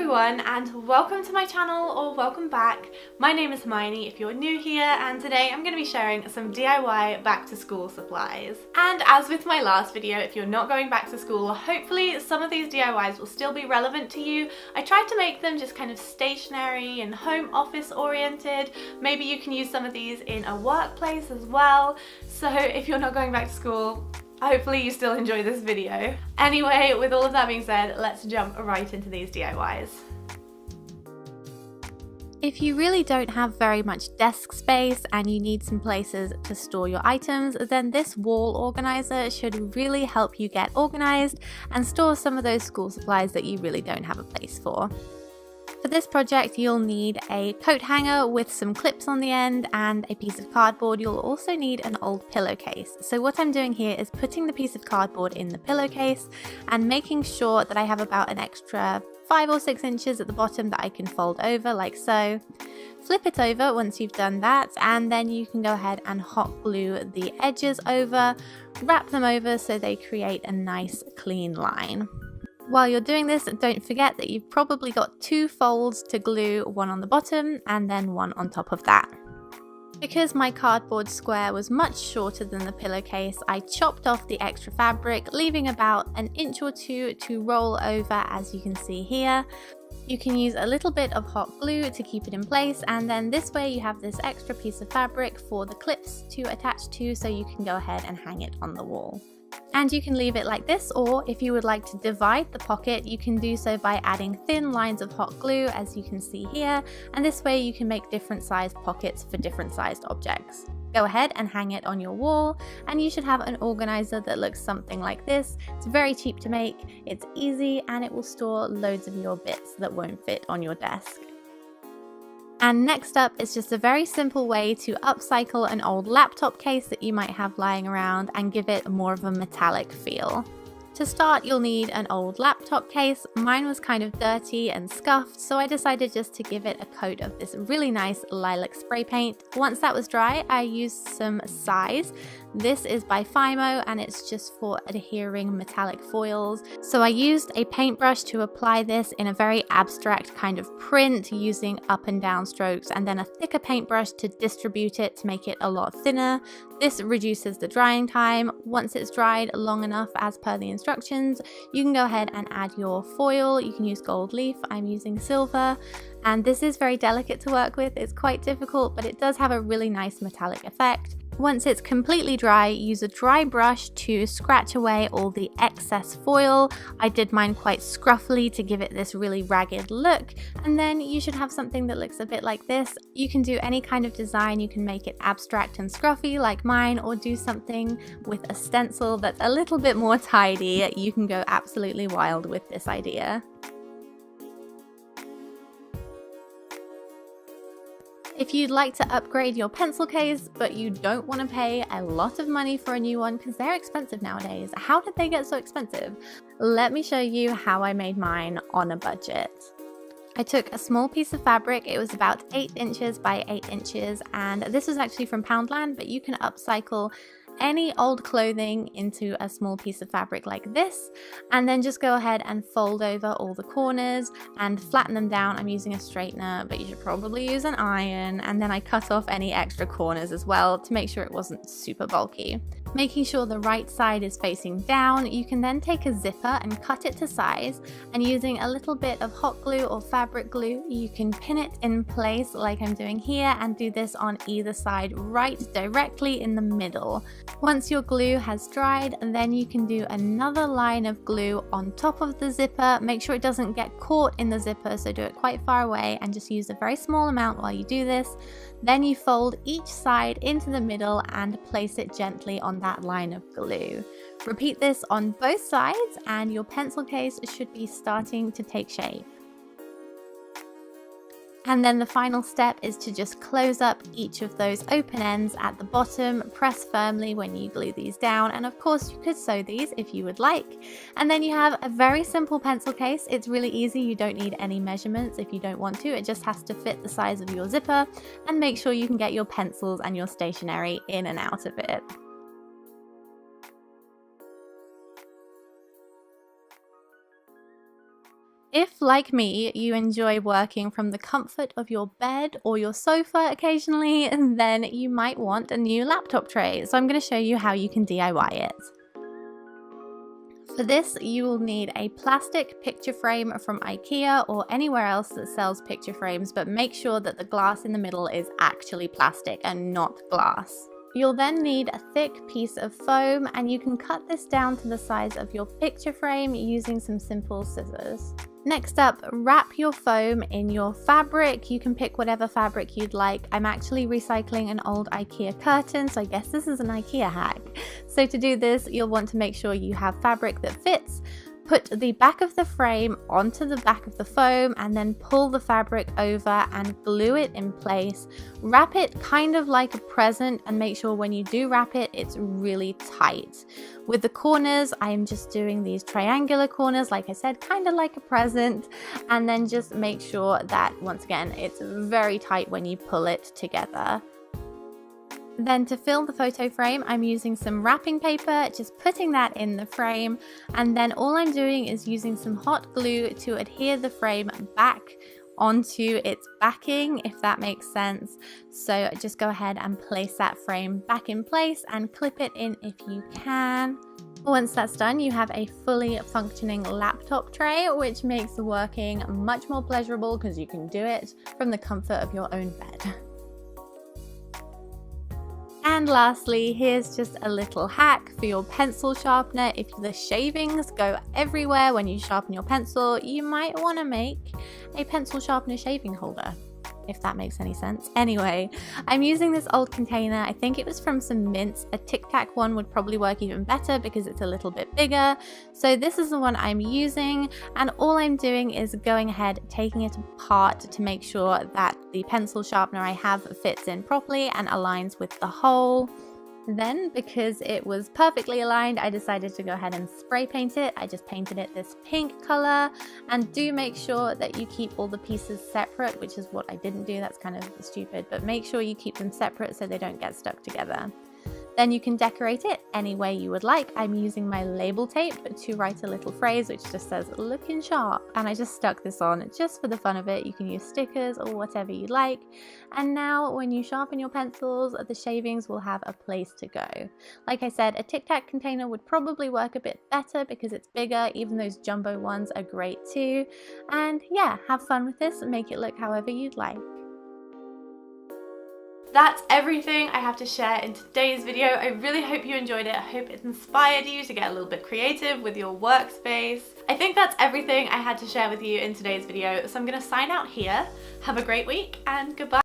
everyone and welcome to my channel, or welcome back. My name is Hermione if you're new here, and today I'm going to be sharing some DIY back to school supplies. And as with my last video, if you're not going back to school, hopefully some of these DIYs will still be relevant to you. I tried to make them just kind of stationary and home office oriented. Maybe you can use some of these in a workplace as well. So if you're not going back to school, hopefully you still enjoy this video. Anyway, with all of that being said, let's jump right into these DIYs. If you really don't have very much desk space and you need some places to store your items, then this wall organizer should really help you get organized and store some of those school supplies that you really don't have a place for. For this project, you'll need a coat hanger with some clips on the end and a piece of cardboard. You'll also need an old pillowcase. So what I'm doing here is putting the piece of cardboard in the pillowcase and making sure that I have about an extra 5 or 6 inches at the bottom that I can fold over like so. Flip it over once you've done that, and then you can go ahead and hot glue the edges over, wrap them over so they create a nice clean line. While you're doing this, don't forget that you've probably got 2 folds to glue, one on the bottom and then one on top of that. Because my cardboard square was much shorter than the pillowcase, I chopped off the extra fabric, leaving about an inch or 2 to roll over, as you can see here. You can use a little bit of hot glue to keep it in place, and then this way you have this extra piece of fabric for the clips to attach to, so you can go ahead and hang it on the wall. And you can leave it like this, or if you would like to divide the pocket, you can do so by adding thin lines of hot glue, as you can see here, and this way you can make different sized pockets for different sized objects. Go ahead and hang it on your wall, and you should have an organizer that looks something like this. It's very cheap to make, it's easy, and it will store loads of your bits that won't fit on your desk. And next up is just a very simple way to upcycle an old laptop case that you might have lying around and give it more of a metallic feel. To start, you'll need an old laptop case. Mine was kind of dirty and scuffed, so I decided just to give it a coat of this really nice lilac spray paint. Once that was dry, I used some size. This is by Fimo, and it's just for adhering metallic foils. So I used a paintbrush to apply this in a very abstract kind of print, using up and down strokes, and then a thicker paintbrush to distribute it to make it a lot thinner. This reduces the drying time. Once it's dried long enough as per the instructions, you can go ahead and add your foil. You can use gold leaf, I'm using silver, and this is very delicate to work with. It's quite difficult, but it does have a really nice metallic effect. Once it's completely dry, use a dry brush to scratch away all the excess foil. I did mine quite scruffily to give it this really ragged look, and then you should have something that looks a bit like this. You can do any kind of design. You can make it abstract and scruffy like mine, or do something with a stencil that's a little bit more tidy. You can go absolutely wild with this idea. If you'd like to upgrade your pencil case, but you don't want to pay a lot of money for a new one because they're expensive nowadays. How did they get so expensive? Let me show you how I made mine on a budget. I took a small piece of fabric. It was about 8 inches by 8 inches, and this was actually from Poundland, but you can upcycle any old clothing into a small piece of fabric like this, and then just go ahead and fold over all the corners and flatten them down. I'm using a straightener, but you should probably use an iron, and then I cut off any extra corners as well to make sure it wasn't super bulky. Making sure the right side is facing down, you can then take a zipper and cut it to size, and using a little bit of hot glue or fabric glue, you can pin it in place like I'm doing here, and do this on either side, right directly in the middle. Once your glue has dried, then you can do another line of glue on top of the zipper. Make sure it doesn't get caught in the zipper, so do it quite far away and just use a very small amount while you do this. Then you fold each side into the middle and place it gently on that line of glue. Repeat this on both sides, and your pencil case should be starting to take shape. And then the final step is to just close up each of those open ends at the bottom. Press firmly when you glue these down, and of course you could sew these if you would like. And then you have a very simple pencil case. It's really easy. You don't need any measurements if you don't want to. It just has to fit the size of your zipper, and make sure you can get your pencils and your stationery in and out of it. If, like me, you enjoy working from the comfort of your bed or your sofa occasionally, then you might want a new laptop tray. So I'm going to show you how you can DIY it. For this, you will need a plastic picture frame from IKEA or anywhere else that sells picture frames, but make sure that the glass in the middle is actually plastic and not glass. You'll then need a thick piece of foam, and you can cut this down to the size of your picture frame using some simple scissors. Next up, wrap your foam in your fabric. You can pick whatever fabric you'd like. I'm actually recycling an old IKEA curtain, so I guess this is an IKEA hack. So to do this, you'll want to make sure you have fabric that fits. Put the back of the frame onto the back of the foam and then pull the fabric over and glue it in place. Wrap it kind of like a present and make sure when you do wrap it, it's really tight. With the corners, I'm just doing these triangular corners, like I said, kind of like a present, and then just make sure that, once again, it's very tight when you pull it together. Then to fill the photo frame, I'm using some wrapping paper, just putting that in the frame, and then all I'm doing is using some hot glue to adhere the frame back onto its backing, if that makes sense. So just go ahead and place that frame back in place and clip it in if you can. Once that's done, you have a fully functioning laptop tray, which makes working much more pleasurable because you can do it from the comfort of your own bed. And lastly, here's just a little hack for your pencil sharpener. If the shavings go everywhere when you sharpen your pencil, you might want to make a pencil sharpener shaving holder, if that makes any sense. Anyway, I'm using this old container. I think it was from some mints. A Tic Tac one would probably work even better because it's a little bit bigger. So this is the one I'm using, and all I'm doing is going ahead, taking it apart to make sure that the pencil sharpener I have fits in properly and aligns with the hole. Then, because it was perfectly aligned, I decided to go ahead and spray paint it. I just painted it this pink color, and do make sure that you keep all the pieces separate, which is what I didn't do. That's kind of stupid, but make sure you keep them separate so they don't get stuck together. Then you can decorate it any way you would like. I'm using my label tape to write a little phrase which just says "looking sharp," and I just stuck this on just for the fun of it. You can use stickers or whatever you like. And now when you sharpen your pencils, the shavings will have a place to go. Like I said, a Tic Tac container would probably work a bit better because it's bigger. Even those jumbo ones are great too. And yeah, have fun with this and make it look however you'd like. That's everything I have to share in today's video. I really hope you enjoyed it. I hope it inspired you to get a little bit creative with your workspace. I think that's everything I had to share with you in today's video, so I'm gonna sign out here. Have a great week and goodbye.